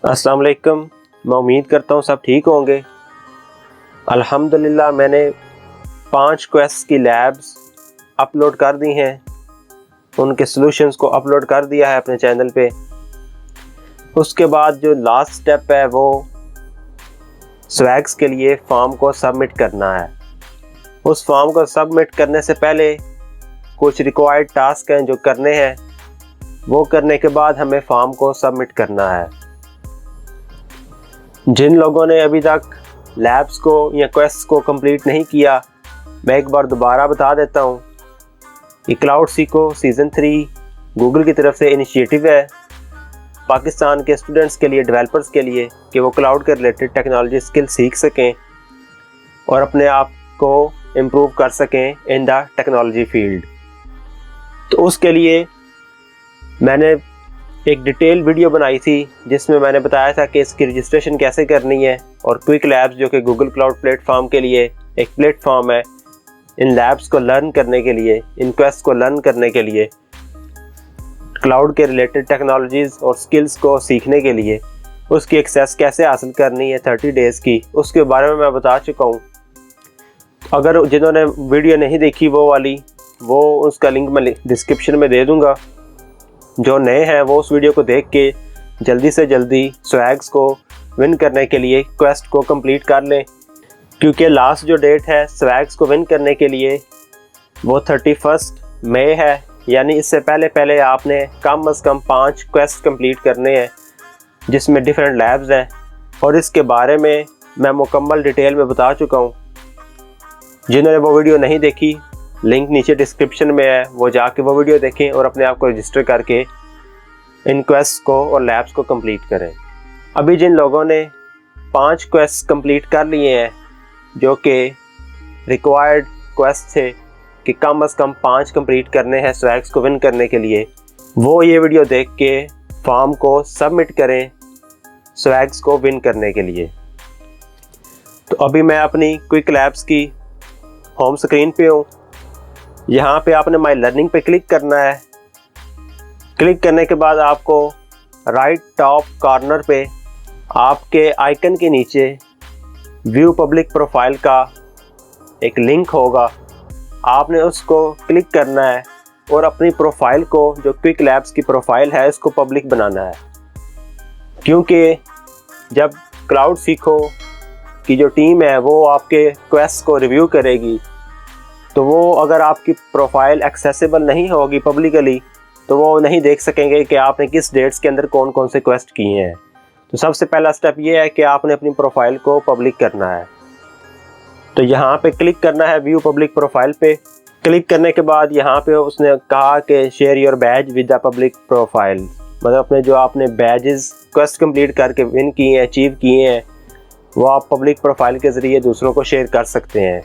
अस्सलाम वालेकुम। मैं उम्मीद करता हूँ सब ठीक होंगे। अल्हम्दुलिल्लाह मैंने 5 क्वेस्ट की लैब्स अपलोड कर दी हैं, उनके सॉल्यूशंस को अपलोड कर दिया है अपने चैनल पे। उसके बाद जो लास्ट स्टेप है वो स्वैग्स के लिए फॉर्म को सबमिट करना है। उस फॉर्म को सबमिट करने से पहले कुछ रिक्वायर्ड टास्क हैं जो करने हैं, वो करने के बाद हमें फॉर्म को सबमिट करना है। जिन लोगों ने अभी तक लैब्स को या क्वेस्ट को कंप्लीट नहीं किया, मैं एक बार दोबारा बता देता हूँ कि क्लाउड सीखो सीज़न 3 गूगल की तरफ से इनिशिएटिव है पाकिस्तान के स्टूडेंट्स के लिए, डेवलपर्स के लिए, कि वो क्लाउड के रिलेटेड टेक्नोलॉजी स्किल सीख सकें और अपने आप को इम्प्रूव कर सकें इन द टेक्नोलॉजी फील्ड। तो उसके लिए मैंने एक डिटेल वीडियो बनाई थी जिसमें मैंने बताया था कि इसकी रजिस्ट्रेशन कैसे करनी है, और क्विक लैब्स जो कि गूगल क्लाउड प्लेटफॉर्म के लिए एक प्लेटफॉर्म है इन लैब्स को लर्न करने के लिए, इन क्वेस्ट को लर्न करने के लिए, क्लाउड के रिलेटेड टेक्नोलॉजीज़ और स्किल्स को सीखने के लिए, उसकी एक्सेस कैसे हासिल करनी है 30 डेज़ की, उसके बारे में मैं बता चुका हूँ। अगर जिन्होंने वीडियो नहीं देखी वो वाली, वो उसका लिंक मैं डिस्क्रिप्शन में दे दूँगा। जो नए हैं वो उस वीडियो को देख के जल्दी से जल्दी स्वैग्स को विन करने के लिए क्वेस्ट को कंप्लीट कर लें, क्योंकि लास्ट जो डेट है स्वैग्स को विन करने के लिए वो 31 मई है। यानी इससे पहले आपने कम से कम 5 क्वेस्ट कंप्लीट करने हैं जिसमें डिफरेंट लैब्स हैं, और इसके बारे में मैं मुकम्मल डिटेल में बता चुका हूँ। जिन्होंने वो वीडियो नहीं देखी, लिंक नीचे डिस्क्रिप्शन में है, वो जाके वो वीडियो देखें और अपने आप को रजिस्टर करके इन क्वेस्ट को और लैब्स को कंप्लीट करें। अभी जिन लोगों ने 5 क्वेस्ट कंप्लीट कर लिए हैं, जो कि रिक्वायर्ड क्वेस्ट थे कि कम से कम 5 कंप्लीट करने हैं स्वैग्स को विन करने के लिए, वो ये वीडियो देख के फॉर्म को सबमिट करें स्वैग्स को विन करने के लिए। तो अभी मैं अपनी क्विक लैब्स की होम स्क्रीन पे हूँ। यहाँ पे आपने माई लर्निंग पे क्लिक करना है। क्लिक करने के बाद आपको राइट टॉप कॉर्नर पे आपके आइकन के नीचे व्यू पब्लिक प्रोफाइल का एक लिंक होगा, आपने उसको क्लिक करना है और अपनी प्रोफाइल को, जो क्विक लैब्स की प्रोफाइल है, इसको पब्लिक बनाना है। क्योंकि जब क्लाउड सीखो की जो टीम है वो आपके क्वेस्ट को रिव्यू करेगी, तो वो अगर आपकी प्रोफाइल एक्सेसिबल नहीं होगी पब्लिकली, तो वो नहीं देख सकेंगे कि आपने किस डेट्स के अंदर कौन कौन से क्वेस्ट किए हैं। तो सबसे पहला स्टेप ये है कि आपने अपनी प्रोफाइल को पब्लिक करना है। तो यहाँ पे क्लिक करना है व्यू पब्लिक प्रोफाइल पे। क्लिक करने के बाद यहाँ पे उसने कहा कि share your badge with the public profile, मतलब अपने जो आपने बैजेस क्वेस्ट कंप्लीट करके विन किए हैं, अचीव किए हैं, वो आप पब्लिक प्रोफाइल के ज़रिए दूसरों को शेयर कर सकते हैं।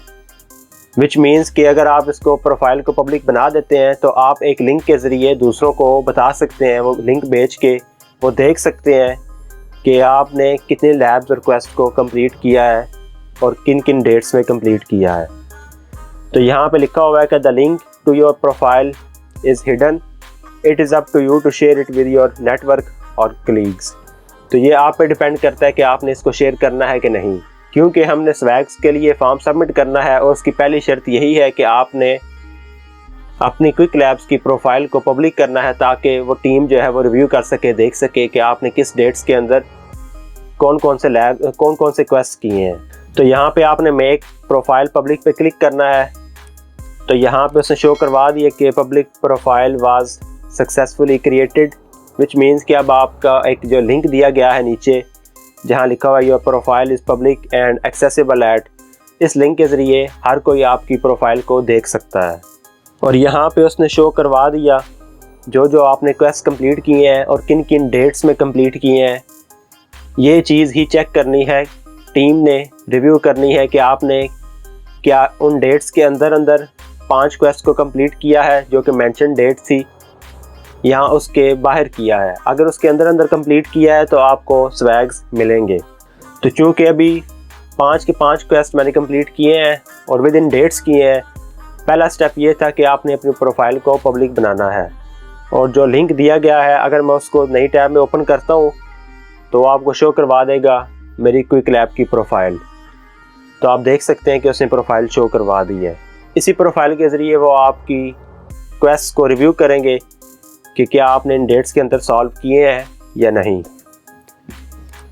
विच मीन्स कि अगर आप इसको प्रोफाइल को पब्लिक बना देते हैं तो आप एक लिंक के ज़रिए दूसरों को बता सकते हैं, वो लिंक भेज के वो देख सकते हैं कि आपने कितने लैब्स और क्वेस्ट को कंप्लीट किया है और किन किन डेट्स में कंप्लीट किया है। तो यहाँ पे लिखा हुआ है कि the link to your profile is hidden, it is up to you to share it with your network और कलीग्स। तो ये आप पे डिपेंड करता है कि आपने इसको शेयर करना है कि नहीं, क्योंकि हमने स्वैग्स के लिए फॉर्म सबमिट करना है और उसकी पहली शर्त यही है कि आपने अपनी क्विक लैब्स की प्रोफाइल को पब्लिक करना है, ताकि वो टीम जो है वो रिव्यू कर सके, देख सके कि आपने किस डेट्स के अंदर कौन कौन से क्वेस्ट किए हैं। तो यहाँ पे आपने मेक प्रोफाइल पब्लिक पे क्लिक करना है। तो यहाँ पे उसने शो करवा दिया कि public profile was successfully created, which means कि अब आपका एक जो लिंक दिया गया है नीचे जहाँ लिखा हुआ your profile is public and accessible at, इस लिंक के ज़रिए हर कोई आपकी प्रोफाइल को देख सकता है। और यहाँ पे उसने शो करवा दिया जो आपने क्वेस्ट कंप्लीट किए हैं और किन किन डेट्स में कंप्लीट किए हैं। ये चीज़ ही चेक करनी है, टीम ने रिव्यू करनी है कि आपने क्या उन डेट्स के अंदर 5 क्वेस्ट को कंप्लीट किया है जो कि मेंशन डेट थी, यहाँ उसके बाहर किया है। अगर उसके अंदर कंप्लीट किया है तो आपको स्वैग्स मिलेंगे। तो चूँकि अभी 5 के 5 क्वेस्ट मैंने कंप्लीट किए हैं और विद इन डेट्स किए हैं, पहला स्टेप ये था कि आपने अपनी प्रोफाइल को पब्लिक बनाना है। और जो लिंक दिया गया है, अगर मैं उसको नई टैब में ओपन करता हूँ तो वो आपको शो करवा देगा मेरी क्विक लैब की प्रोफाइल। तो आप देख सकते हैं कि उसने प्रोफाइल शो करवा दी है। इसी प्रोफाइल के ज़रिए वो आपकी क्वेस्ट को रिव्यू करेंगे कि क्या आपने इन डेट्स के अंदर सॉल्व किए हैं या नहीं।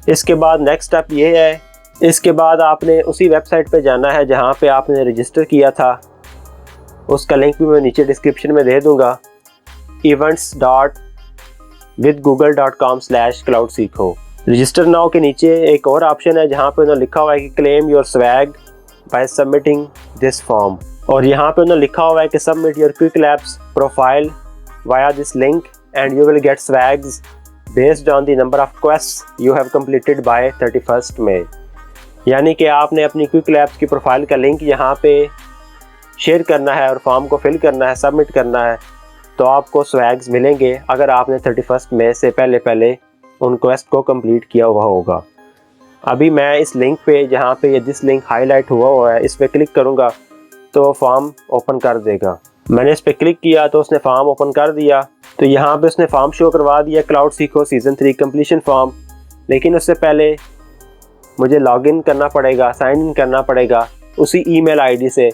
इसके बाद नेक्स्ट स्टेप ये है, इसके बाद आपने उसी वेबसाइट पे जाना है जहाँ पे आपने रजिस्टर किया था। उसका लिंक भी मैं नीचे डिस्क्रिप्शन में दे दूँगा, events.withgoogle.com/cloudseeco। रजिस्टर नाउ के नीचे एक और ऑप्शन है जहाँ पे उन्होंने लिखा हुआ है कि claim your swag by submitting this form, और यहाँ पे उन्होंने लिखा हुआ है कि submit your quick labs profile via this link and you will get swags based on the number of quests you have completed by 31 May. यानी कि आपने अपनी क्विक लैब्स की प्रोफाइल का लिंक यहाँ पे शेयर करना है और फॉर्म को फिल करना है, सबमिट करना है, तो आपको स्वैग्स मिलेंगे अगर आपने 31 मई से पहले उन क्वेस्ट को कंप्लीट किया हुआ होगा। अभी मैं इस लिंक पे जहाँ पे ये दिस लिंक हाईलाइट हुआ है इस पर क्लिक करूँगा तो फॉर्म ओपन कर देगा। मैंने इस पर क्लिक किया तो उसने फॉर्म ओपन कर दिया। तो यहाँ पे उसने फॉर्म शो करवा दिया क्लाउडसीको सीज़न 3 कंप्लीशन फॉर्म, लेकिन उससे पहले मुझे लॉगिन करना पड़ेगा, साइन इन करना पड़ेगा उसी ईमेल आईडी से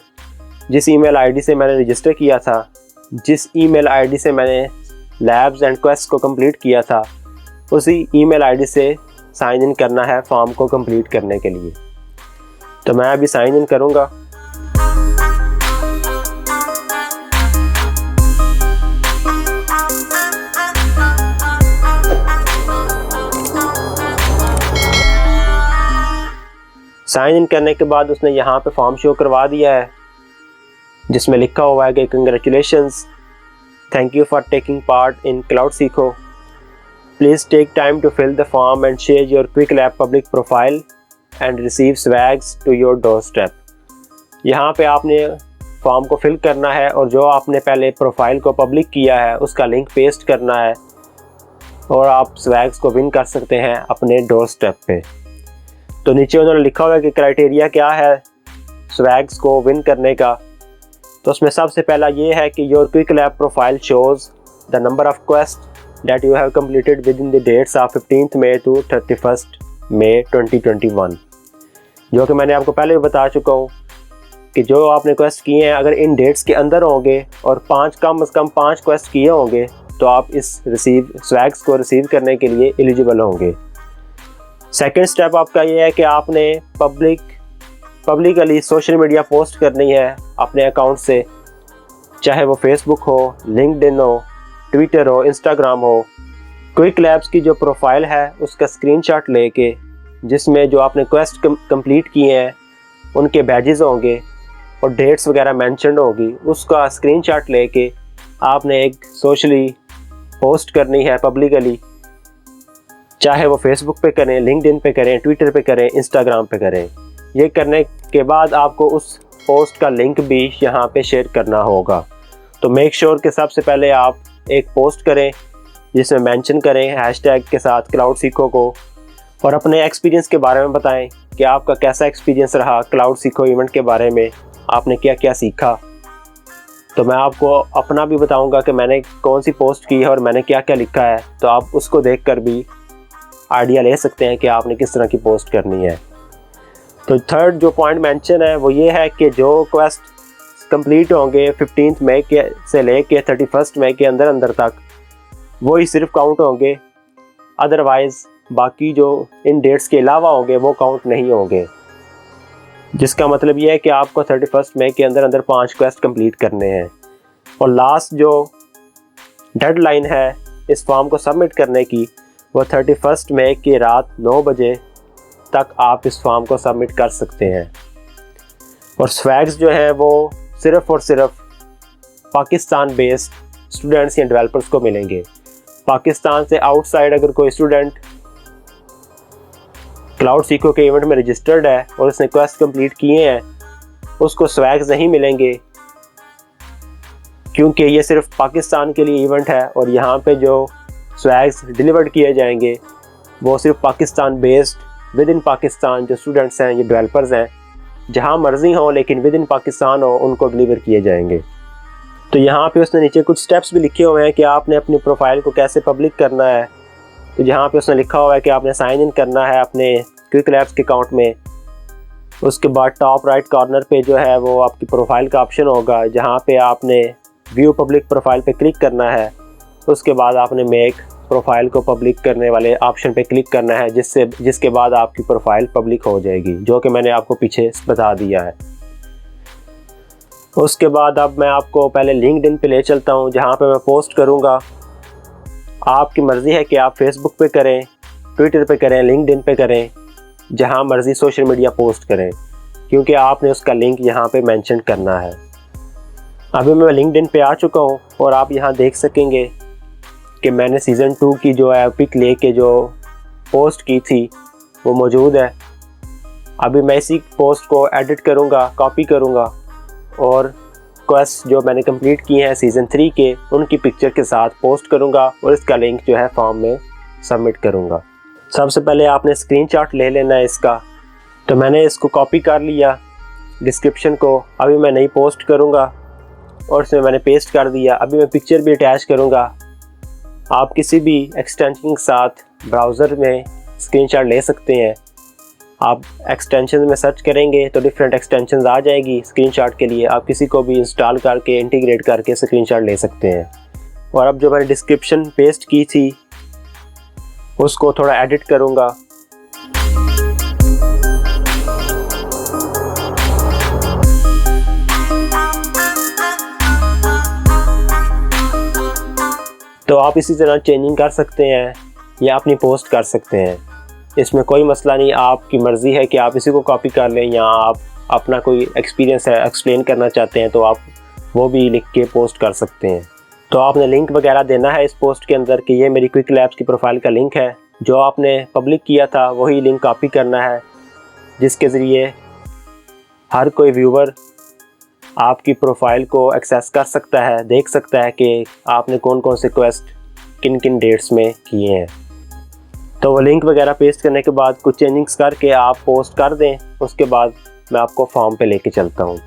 जिस ईमेल आईडी से मैंने रजिस्टर किया था, जिस ईमेल आईडी से मैंने लैब्स एंड क्वेस्ट को कंप्लीट किया था, उसी ईमेल आईडी से साइन इन करना है फॉर्म को कंप्लीट करने के लिए। तो मैं अभी साइन इन करूँगा। साइन इन करने के बाद उसने यहाँ पे फॉर्म शो करवा दिया है जिसमें लिखा हुआ है कि congratulations, thank you for taking part in क्लाउडसीको, please take time to fill the form and share your quick lab public profile and receive swags to your doorstep. यहाँ पे आपने फॉर्म को फिल करना है और जो आपने पहले प्रोफाइल को पब्लिक किया है उसका लिंक पेस्ट करना है और आप स्वैग्स को विन कर सकते हैं अपने डोर स्टेप पे। तो नीचे उन्होंने लिखा हुआ है कि क्राइटेरिया क्या है स्वैग्स को विन करने का। तो उसमें सबसे पहला ये है कि your quick lab profile shows the number of quest that you have completed with in the dates of 15 May to 31 May 2021, जो कि मैंने आपको पहले भी बता चुका हूँ कि जो आपने क्वेस्ट किए हैं अगर इन डेट्स के अंदर होंगे और कम से कम 5 क्वेस्ट किए होंगे तो आप इस स्वैग्स को रिसीव करने के लिए एलिजिबल होंगे। सेकेंड स्टेप आपका ये है कि आपने पब्लिकली सोशल मीडिया पोस्ट करनी है अपने अकाउंट से, चाहे वो फेसबुक हो, लिंक्डइन हो, ट्विटर हो, इंस्टाग्राम हो। क्विक लैब्स की जो प्रोफाइल है उसका स्क्रीनशॉट लेके जिसमें जो आपने क्वेस्ट कंप्लीट किए हैं उनके बैजेस होंगे और डेट्स वगैरह मेंशन्ड होगी, उसका स्क्रीनशॉट लेके आपने एक सोशली पोस्ट करनी है पब्लिकली, चाहे वो फेसबुक पे करें, लिंक्डइन पे करें, ट्विटर पे करें, इंस्टाग्राम पे करें। ये करने के बाद आपको उस पोस्ट का लिंक भी यहाँ पे शेयर करना होगा। तो मेक श्योर कि सबसे पहले आप एक पोस्ट करें जिसमें मेंशन करें हैशटैग के साथ क्लाउडसीको को और अपने एक्सपीरियंस के बारे में बताएं कि आपका कैसा एक्सपीरियंस रहा क्लाउडसीको इवेंट के बारे में, आपने क्या क्या सीखा। तो मैं आपको अपना भी बताऊंगा कि मैंने कौन सी पोस्ट की है और मैंने क्या क्या लिखा है, तो आप उसको देखकर भी आइडिया ले सकते हैं कि आपने किस तरह की पोस्ट करनी है। तो थर्ड जो पॉइंट मेंशन है वो ये है कि जो क्वेस्ट कंप्लीट होंगे 15 मई के से लेके 31 मई के अंदर तक वो ही सिर्फ काउंट होंगे, अदरवाइज़ बाकी जो इन डेट्स के अलावा होंगे वो काउंट नहीं होंगे। जिसका मतलब ये है कि आपको 31 मई के अंदर 5 क्वेस्ट कंप्लीट करने हैं और लास्ट जो डेडलाइन है इस फॉर्म को सबमिट करने की वो 31 मई की रात 9 बजे तक आप इस फॉर्म को सबमिट कर सकते हैं। और स्वैग्स जो है वो सिर्फ़ और सिर्फ पाकिस्तान बेस्ड स्टूडेंट्स या डेवलपर्स को मिलेंगे। पाकिस्तान से आउटसाइड अगर कोई स्टूडेंट क्लाउडसीको के इवेंट में रजिस्टर्ड है और उसने क्वेस्ट कंप्लीट किए हैं उसको स्वैग्स नहीं मिलेंगे, क्योंकि ये सिर्फ पाकिस्तान के लिए इवेंट है और यहाँ पे जो स्वैग्स डिलीवर्ड किए जाएंगे वो सिर्फ Pakistan based with in Pakistan जो स्टूडेंट्स हैं, ये डेवलपर्स हैं, जहाँ मर्जी हो लेकिन विद इन पाकिस्तान हो उनको डिलीवर किए जाएंगे। तो यहाँ पे उसने नीचे कुछ स्टेप्स भी लिखे हुए हैं कि आपने अपनी प्रोफाइल को कैसे पब्लिक करना है तो जहाँ पे उसने लिखा हुआ है कि आपने साइन इन करना है अपने क्विक लैब्स के अकाउंट में। उसके बाद टॉप राइट कॉर्नर पे जो है वो आपकी प्रोफाइल का ऑप्शन होगा, जहाँ पे आपने व्यू पब्लिक प्रोफाइल पे क्लिक करना है। उसके बाद आपने मेक प्रोफाइल को पब्लिक करने वाले ऑप्शन पे क्लिक करना है, जिसके बाद आपकी प्रोफाइल पब्लिक हो जाएगी, जो कि मैंने आपको पीछे बता दिया है। उसके बाद अब मैं आपको पहले लिंक्डइन पे ले चलता हूँ, जहाँ पे मैं पोस्ट करूँगा। आपकी मर्ज़ी है कि आप फेसबुक पे करें, ट्विटर पे करें, लिंक्डइन पे करें, जहाँ मर्ज़ी सोशल मीडिया पोस्ट करें, क्योंकि आपने उसका लिंक यहाँ पे मेंशन करना है। अभी मैं लिंक्डइन पे आ चुका हूँ और आप यहाँ देख सकेंगे कि मैंने सीज़न 2 की जो है पिक लेके जो पोस्ट की थी वो मौजूद है। अभी मैं इसी पोस्ट को एडिट करूँगा, कॉपी करूँगा और क्वेस्ट जो मैंने कंप्लीट किए हैं सीज़न 3 के, उनकी पिक्चर के साथ पोस्ट करूँगा और इसका लिंक जो है फॉर्म में सबमिट करूँगा। सबसे पहले आपने स्क्रीनशॉट ले लेना है इसका। तो मैंने इसको कॉपी कर लिया डिस्क्रिप्शन को। अभी मैं नई पोस्ट करूँगा और इसमें मैंने पेस्ट कर दिया। अभी मैं पिक्चर भी अटैच करूँगा। आप किसी भी एक्सटेंशन के साथ ब्राउज़र में स्क्रीनशॉट ले सकते हैं। आप एक्सटेंशन में सर्च करेंगे तो डिफरेंट एक्सटेंशंस आ जाएगी स्क्रीनशॉट के लिए। आप किसी को भी इंस्टॉल करके इंटीग्रेट करके स्क्रीनशॉट ले सकते हैं। और अब जो मैंने डिस्क्रिप्शन पेस्ट की थी उसको थोड़ा एडिट करूँगा। तो आप इसी तरह चेंजिंग कर सकते हैं या अपनी पोस्ट कर सकते हैं, इसमें कोई मसला नहीं। आपकी मर्ज़ी है कि आप इसी को कॉपी कर लें या आप अपना कोई एक्सपीरियंस है एक्सप्लेन करना चाहते हैं तो आप वो भी लिख के पोस्ट कर सकते हैं। तो आपने लिंक वगैरह देना है इस पोस्ट के अंदर कि ये मेरी क्विक लैब्स की प्रोफाइल का लिंक है। जो आपने पब्लिक किया था वही लिंक कॉपी करना है, जिसके ज़रिए हर कोई व्यूवर आपकी प्रोफाइल को एक्सेस कर सकता है, देख सकता है कि आपने कौन कौन से क्वेस्ट किन किन डेट्स में किए हैं। तो वो लिंक वगैरह पेस्ट करने के बाद कुछ चेंजिंग्स करके आप पोस्ट कर दें। उसके बाद मैं आपको फॉर्म पे लेके चलता हूँ।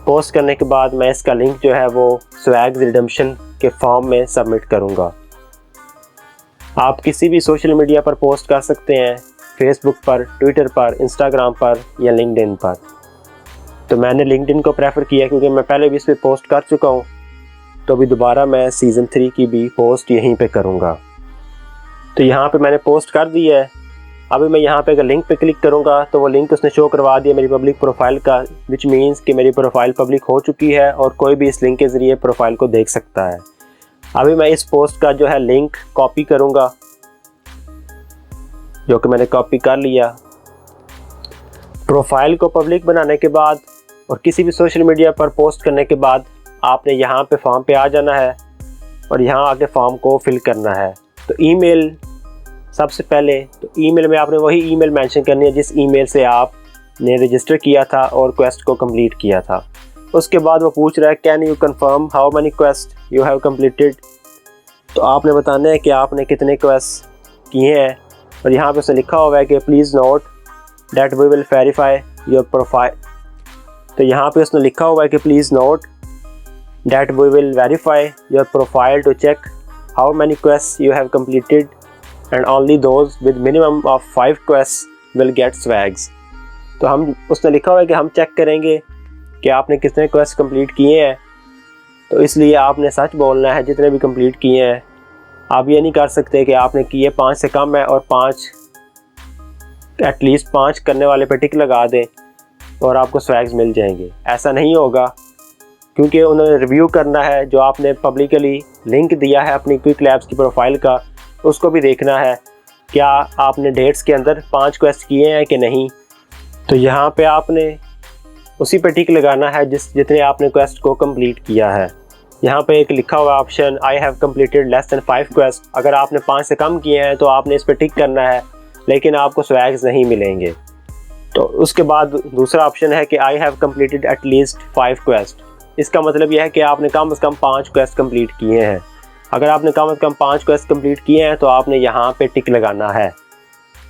पोस्ट करने के बाद मैं इसका लिंक जो है वो स्वैग्स रिडेम्पशन के फॉर्म में सबमिट करूँगा। आप किसी भी सोशल मीडिया पर पोस्ट कर सकते हैं, फेसबुक पर, ट्विटर पर, इंस्टाग्राम पर या लिंक्डइन पर। तो मैंने लिंक्डइन को प्रेफर किया क्योंकि मैं पहले भी इस पर पोस्ट कर चुका हूँ। तो अभी दोबारा मैं सीज़न 3 की भी पोस्ट यहीं पे करूँगा। तो यहाँ पे मैंने पोस्ट कर दी है। अभी मैं यहाँ पे अगर लिंक पे क्लिक करूँगा तो वो लिंक उसने शो करवा दिया मेरी पब्लिक प्रोफाइल का, विच मीन्स कि मेरी प्रोफाइल पब्लिक हो चुकी है और कोई भी इस लिंक के ज़रिए प्रोफाइल को देख सकता है। अभी मैं इस पोस्ट का जो है लिंक कॉपी करूँगा, जो कि मैंने कॉपी कर लिया। प्रोफाइल को पब्लिक बनाने के बाद और किसी भी सोशल मीडिया पर पोस्ट करने के बाद आपने यहाँ पे फॉर्म पे आ जाना है और यहाँ आके फॉर्म को फिल करना है। तो ईमेल सबसे पहले, तो ईमेल में आपने वही ईमेल मेंशन करनी है जिस ईमेल से आपने रजिस्टर किया था और क्वेस्ट को कंप्लीट किया था। उसके बाद वो पूछ रहा है can you confirm how many quest you have completed. तो आपने बताना है कि आपने कितने क्वेस्ट किए हैं और यहाँ पे उसने लिखा हुआ है कि please note that we will verify your profile. तो यहाँ पे उसने लिखा हुआ है कि please note that we will verify your profile to check how many quest you have completed and only those with minimum of 5 quest will get swags. तो उसने लिखा हुआ है कि हम चेक करेंगे कि आपने कितने क्वेस्ट कंप्लीट किए हैं। तो इसलिए आपने सच बोलना है जितने भी कंप्लीट किए हैं। आप ये नहीं कर सकते कि आपने किए 5 से कम है और 5 एटलीस्ट 5 करने वाले पे टिक लगा दें और आपको स्वैग्स मिल जाएंगे। ऐसा नहीं होगा, क्योंकि उन्होंने रिव्यू करना है। जो आपने पब्लिकली लिंक दिया है अपनी क्विक लैब्स की प्रोफाइल का, उसको भी देखना है क्या आपने डेट्स के अंदर 5 क्वेस्ट किए हैं कि नहीं। तो यहाँ पे आपने उसी पे टिक लगाना है जितने आपने क्वेस्ट को कंप्लीट किया है। यहाँ पे एक लिखा हुआ option I have completed less than 5 quest. अगर आपने 5 से कम किए हैं तो आपने इस पर टिक करना है, लेकिन आपको स्वैग्स नहीं मिलेंगे। तो उसके बाद दूसरा ऑप्शन है कि I have completed at least 5 quest. इसका मतलब यह है कि आपने कम से कम 5 क्वेस्ट कंप्लीट किए हैं। अगर आपने कम से कम 5 क्वेस्ट कंप्लीट किए हैं तो आपने यहाँ पे टिक लगाना है।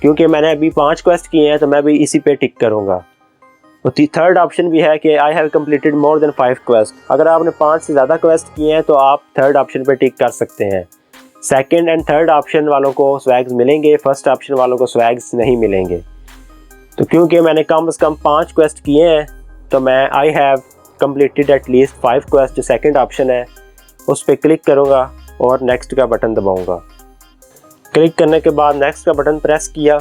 क्योंकि मैंने अभी 5 क्वेस्ट किए हैं तो मैं भी इसी पे टिक करूँगा। तो थर्ड ऑप्शन भी है कि I have completed more than 5 quest. अगर आपने 5 से ज़्यादा क्वेस्ट किए हैं तो आप थर्ड ऑप्शन पे टिक कर सकते हैं। सेकंड एंड थर्ड ऑप्शन वालों को स्वैग्स मिलेंगे, फर्स्ट ऑप्शन वालों को स्वैग्स नहीं मिलेंगे। तो क्योंकि मैंने कम से कम 5 क्वेस्ट किए हैं तो मैं I have completed at least 5 quest जो सेकंड ऑप्शन है उस पर क्लिक करूँगा और नेक्स्ट का बटन दबाऊँगा। क्लिक करने के बाद नेक्स्ट का बटन प्रेस किया।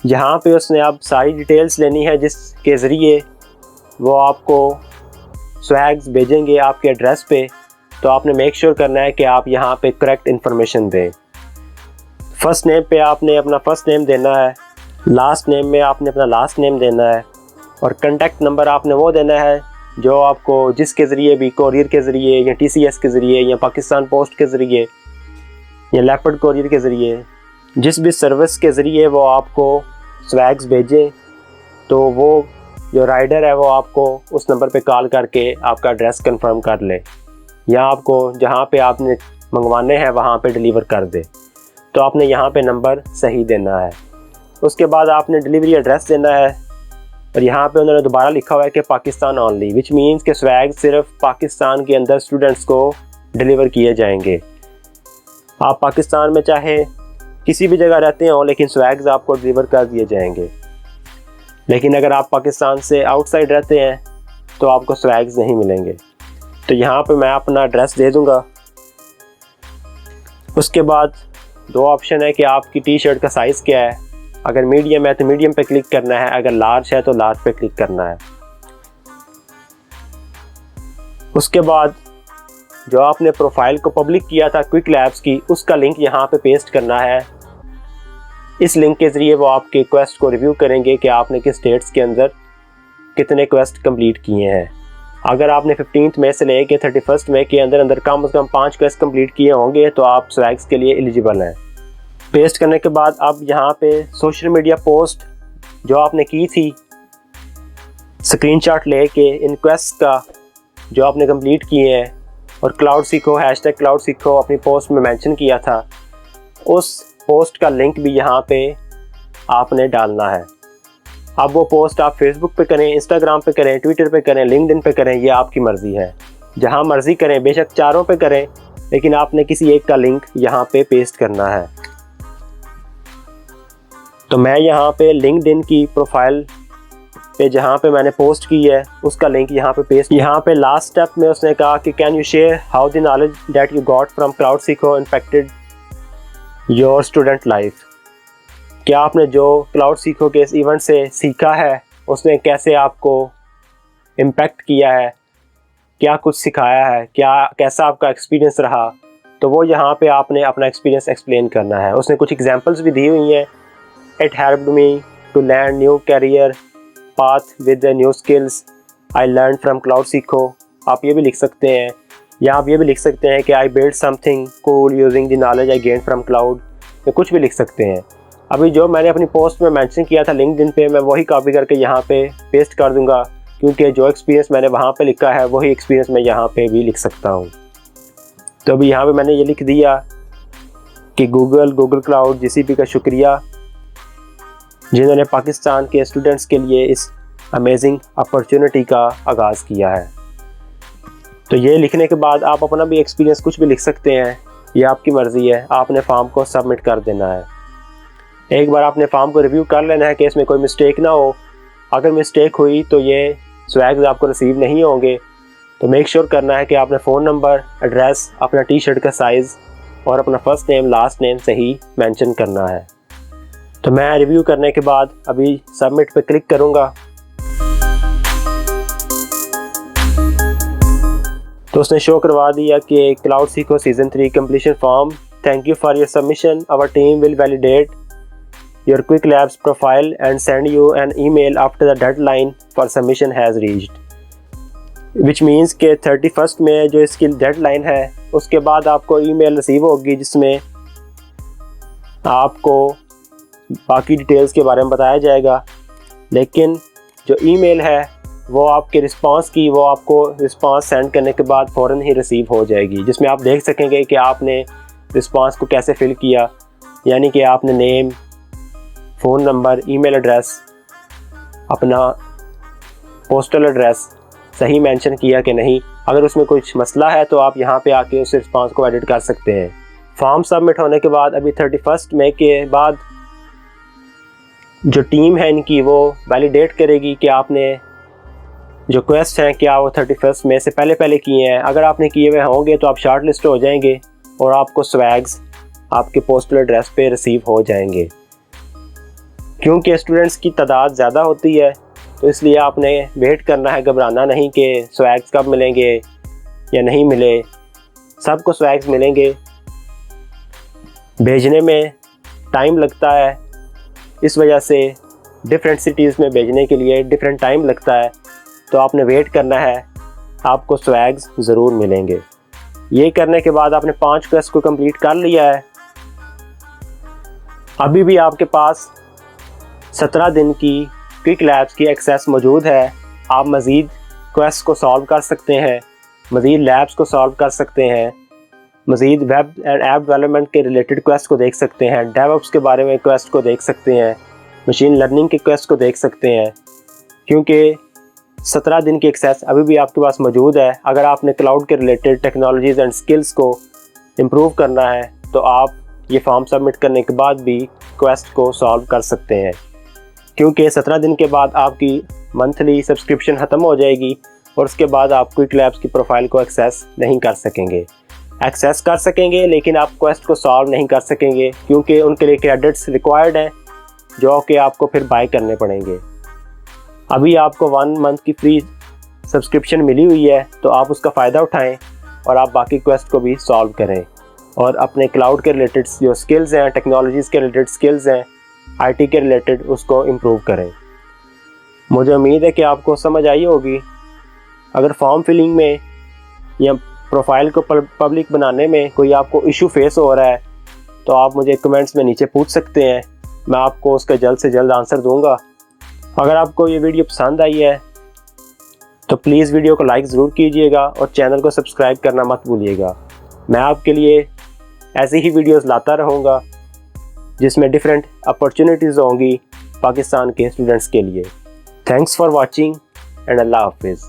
यहाँ पे उसने अब सारी डिटेल्स लेनी है जिसके ज़रिए वो आपको स्वैग्स भेजेंगे आपके एड्रेस पे। तो आपने मेक श्योर करना है कि आप यहाँ पे करेक्ट इन्फॉर्मेशन दें। फर्स्ट नेम पे आपने अपना फर्स्ट नेम देना है, लास्ट नेम में आपने अपना लास्ट नेम देना है और कॉन्टैक्ट नंबर आपने वो देना है जो आपको जिसके ज़रिए भी कोरियर के ज़रिए या TCS के ज़रिए या पाकिस्तान पोस्ट के ज़रिए या लेपर्ड कोरियर के ज़रिए जिस भी सर्विस के ज़रिए वो आपको स्वैग्स भेजें तो वो जो राइडर है वो आपको उस नंबर पे कॉल करके आपका एड्रेस कंफर्म कर ले या आपको जहाँ पे आपने मंगवाने हैं वहाँ पे डिलीवर कर दे। तो आपने यहाँ पे नंबर सही देना है। उसके बाद आपने डिलीवरी एड्रेस देना है और यहाँ पे उन्होंने दोबारा लिखा हुआ है कि पाकिस्तान ओनली, विच मीन्स के स्वैग्स सिर्फ पाकिस्तान के अंदर स्टूडेंट्स को डिलीवर किए जाएंगे। आप पाकिस्तान में चाहे किसी भी जगह रहते हो लेकिन स्वैग्स आपको डिलीवर कर दिए जाएंगे। लेकिन अगर आप पाकिस्तान से आउटसाइड रहते हैं तो आपको स्वैग्स नहीं मिलेंगे। तो यहाँ पे मैं अपना एड्रेस दे दूँगा। उसके बाद 2 ऑप्शन है कि आपकी टी-शर्ट का साइज़ क्या है। अगर मीडियम है तो मीडियम पे क्लिक करना है, अगर लार्ज है तो लार्ज पे क्लिक करना है। उसके बाद जो आपने प्रोफाइल को पब्लिक किया था क्विक लैब्स की उसका लिंक यहाँ पे पेस्ट करना है। इस लिंक के ज़रिए वो आपके क्वेस्ट को रिव्यू करेंगे कि आपने किस डेट्स के अंदर कितने क्वेस्ट कंप्लीट किए हैं। अगर आपने 15 मई से लेके 31 मई के अंदर अंदर कम से कम 5 क्वेस्ट कंप्लीट किए होंगे तो आप स्वैग्स के लिए एलिजिबल हैं। पेस्ट करने के बाद अब यहाँ पे सोशल मीडिया पोस्ट जो आपने की थी स्क्रीनशॉट लेके इन क्वेस्ट का जो आपने कंप्लीट किए हैं और क्लाउड सीखो हैशटैग क्लाउड सीखो अपनी पोस्ट में मेंशन किया था उस पोस्ट का लिंक भी यहाँ पे आपने डालना है। अब वो पोस्ट आप फेसबुक पे करें, इंस्टाग्राम पे करें, ट्विटर पे करें, लिंक्डइन पे करें, ये आपकी मर्ज़ी है। जहाँ मर्ज़ी करें, बेशक चारों पे करें लेकिन आपने किसी एक का लिंक यहाँ पे पेस्ट करना है। तो मैं यहाँ पे लिंक्डइन की प्रोफाइल पे जहाँ पे मैंने पोस्ट की है उसका लिंक यहाँ पे पेस्ट। यहाँ पे लास्ट स्टेप में उसने कहा कि can you share how the knowledge that you got from Cloud सीखो इम्पैक्टेड योर स्टूडेंट लाइफ। क्या आपने जो क्लाउड सीखो के इस इवेंट से सीखा है उसने कैसे आपको इम्पैक्ट किया है, क्या कुछ सिखाया है, कैसा आपका एक्सपीरियंस रहा। तो वो यहाँ पे आपने अपना एक्सपीरियंस एक्सप्लेन करना है। उसने कुछ एग्जांपल्स भी दी हुई हैं। It helped me to learn new career path with the new skills I learn from Cloud Seekho, आप ये भी लिख सकते हैं। या आप ये भी लिख सकते हैं कि I build something cool using the knowledge I gain from cloud, या कुछ भी लिख सकते हैं। अभी जो मैंने अपनी पोस्ट में मेंशन किया था लिंक्डइन पे मैं वही कॉपी करके यहाँ पे पेस्ट कर दूँगा क्योंकि जो एक्सपीरियंस मैंने वहाँ पे लिखा है वही एक्सपीरियंस मैं यहाँ पे भी लिख सकता हूँ। तो अभी यहाँ पे मैंने ये लिख दिया कि गूगल क्लाउड GCP का शुक्रिया जिन्होंने पाकिस्तान के स्टूडेंट्स के लिए इस अमेजिंग अपॉर्चुनिटी का आगाज़ किया है। तो ये लिखने के बाद आप अपना भी एक्सपीरियंस कुछ भी लिख सकते हैं, ये आपकी मर्ज़ी है। आपने फॉर्म को सबमिट कर देना है। एक बार आपने फॉर्म को रिव्यू कर लेना है कि इसमें कोई मिस्टेक ना हो। अगर मिस्टेक हुई तो ये स्वैग्स आपको रिसीव नहीं होंगे। तो मेक श्योर करना है कि आपने फ़ोन नंबर, एड्रेस, अपना टी-शर्ट का साइज़ और अपना फर्स्ट नेम लास्ट नेम सही मेंशन करना है। तो मैं रिव्यू करने के बाद अभी सबमिट पे क्लिक करूँगा। तो उसने शो करवा दिया कि Cloud Seekho season 3 completion form, thank you for your submission, our team will validate your quick labs profile and send you an email after the deadline for submission has reached. Which means के 31 में जो इसकी deadline है उसके बाद आपको email receive होगी जिसमें आपको बाकी डिटेल्स के बारे में बताया जाएगा। लेकिन जो ईमेल है वो आपके रिस्पांस की वो आपको रिस्पांस सेंड करने के बाद फ़ौरन ही रिसीव हो जाएगी, जिसमें आप देख सकेंगे कि आपने रिस्पांस को कैसे फ़िल किया। यानी कि आपने name, phone number, email address, अपना पोस्टल एड्रेस सही मेंशन किया कि नहीं। अगर उसमें कुछ मसला है तो आप यहाँ पे आके उस रिस्पांस को एडिट कर सकते हैं। फॉर्म सबमिट होने के बाद अभी 31 मई के बाद जो टीम है इनकी वो वैलिडेट करेगी कि आपने जो क्वेस्ट हैं क्या वो 31 मई से पहले किए हैं। अगर आपने किए हुए होंगे तो आप शॉर्ट लिस्ट हो जाएंगे और आपको स्वैग्स आपके पोस्टल एड्रेस पे रिसीव हो जाएंगे। क्योंकि स्टूडेंट्स की तादाद ज़्यादा होती है तो इसलिए आपने वेट करना है, घबराना नहीं कि स्वैग्स कब मिलेंगे या नहीं मिले। सबको स्वैग्स मिलेंगे। भेजने में टाइम लगता है, इस वजह से डिफरेंट सिटीज़ में भेजने के लिए डिफरेंट टाइम लगता है, तो आपने वेट करना है, आपको स्वैग्स ज़रूर मिलेंगे। ये करने के बाद आपने 5 क्वेस्ट को कंप्लीट कर लिया है। अभी भी आपके पास 17 दिन की क्विक लैब्स की एक्सेस मौजूद है। आप मज़ीद क्वेस्ट को सॉल्व कर सकते हैं, मज़ीद लैब्स को सॉल्व कर सकते हैं, मज़ीद वेब एंड ऐप डेवलपमेंट के रिलेटेड क्वेस्ट को देख सकते हैं, डेवऑप्स के बारे में क्वेस्ट को देख सकते हैं, मशीन लर्निंग के क्वेस्ट को देख सकते हैं। क्योंकि 17 दिन की एक्सेस अभी भी आपके पास मौजूद है। अगर आपने क्लाउड के रिलेटेड टेक्नोलॉजीज़ एंड स्किल्स को इम्प्रूव करना है तो आप ये फॉर्म सबमिट करने के बाद भी क्वेस्ट को सॉल्व कर सकते हैं। क्योंकि 17 दिन के बाद आपकी मंथली सब्सक्रिप्शन ख़त्म हो जाएगी और उसके बाद आप क्विक लैब्स की प्रोफाइल को एक्सेस नहीं कर सकेंगे। एक्सेस कर सकेंगे लेकिन आप क्वेस्ट को सॉल्व नहीं कर सकेंगे क्योंकि उनके लिए क्रेडिट्स रिक्वायर्ड हैं जो कि आपको फिर बाय करने पड़ेंगे। अभी आपको 1 मंथ की फ्री सब्सक्रिप्शन मिली हुई है तो आप उसका फ़ायदा उठाएं और आप बाकी क्वेस्ट को भी सॉल्व करें और अपने क्लाउड के रिलेटेड जो स्किल्स हैं, टेक्नोलॉजीज़ के रिलेटेड स्किल्स हैं, आईटी के रिलेटेड, उसको इम्प्रूव करें। मुझे उम्मीद है कि आपको समझ आई होगी। अगर फॉर्म फिलिंग में या प्रोफाइल को पब्लिक बनाने में कोई आपको इशू फेस हो रहा है तो आप मुझे कमेंट्स में नीचे पूछ सकते हैं, मैं आपको उसका जल्द से जल्द आंसर दूंगा। अगर आपको ये वीडियो पसंद आई है तो प्लीज़ वीडियो को लाइक ज़रूर कीजिएगा और चैनल को सब्सक्राइब करना मत भूलिएगा। मैं आपके लिए ऐसी ही वीडियोस लाता रहूँगा जिसमें डिफरेंट अपॉर्चुनिटीज़ होंगी पाकिस्तान के स्टूडेंट्स के लिए। थैंक्स फॉर वॉचिंग एंड अल्लाह हाफिज़।